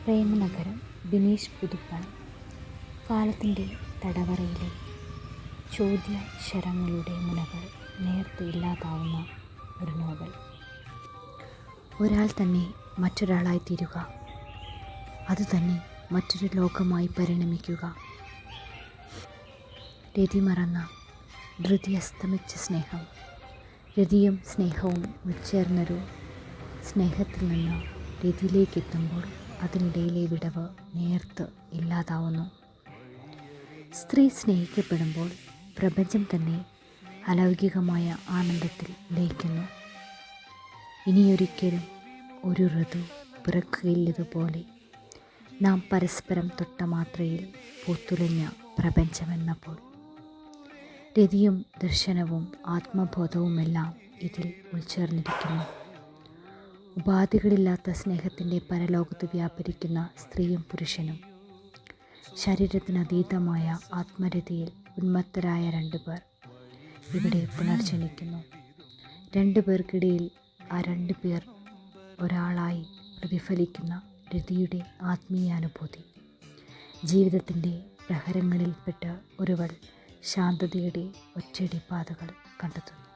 പ്രേമനഗരം ബിനീഷ് പുതുപ്പണം. കാലത്തിൻ്റെ തടവറയിലെ ചോദ്യശരങ്ങളുടെ മുനകൾ നേർത്ത് ഇല്ലാതാവുന്ന ഒരു നോവൽ. ഒരാൾ തന്നെ മറ്റൊരാളായി തീരുക, അതുതന്നെ മറ്റൊരു ലോകമായി പരിണമിക്കുക. രതി മറന്ന ധൃതി അസ്തമിച്ച സ്നേഹം. രതിയും സ്നേഹവും ഉൾച്ചേർന്നൊരു സ്നേഹത്തിൽ നിന്ന് രതിയിലേക്കെത്തുമ്പോൾ അതിനിടയിലെ വിടവ് നേർത്ത് ഇല്ലാതാവുന്നു. സ്ത്രീ സ്നേഹിക്കപ്പെടുമ്പോൾ പ്രപഞ്ചം തന്നെ അലൗകികമായ ആനന്ദത്തിൽ ലയിക്കുന്നു. ഇനിയൊരിക്കലും ഒരു ഋതു പിറക്കുകയില്ലതുപോലെ നാം പരസ്പരം തൊട്ട മാത്രയിൽ പൂത്തുലഞ്ഞ പ്രപഞ്ചമെന്നപ്പോൾ. രതിയും ദർശനവും ആത്മബോധവുമെല്ലാം ഇതിൽ ഉൾച്ചേർന്നിരിക്കുന്നു. ഉപാധികളില്ലാത്ത സ്നേഹത്തിൻ്റെ പരലോകത്ത് വ്യാപരിക്കുന്ന സ്ത്രീയും പുരുഷനും. ശരീരത്തിനതീതമായ ആത്മരതിയിൽ ഉന്മത്തരായ രണ്ടുപേർ ഇവിടെ പുനർജനിക്കുന്നു. രണ്ടുപേർക്കിടയിൽ ആ രണ്ടുപേർ ഒരാളായി പ്രതിഫലിക്കുന്ന രതിയുടെ ആത്മീയാനുഭൂതി. ജീവിതത്തിൻ്റെ പ്രഹരങ്ങളിൽപ്പെട്ട് ഒരുവൾ ശാന്തതയുടെ ഒറ്റയടി പാതകൾ കണ്ടെത്തുന്നു.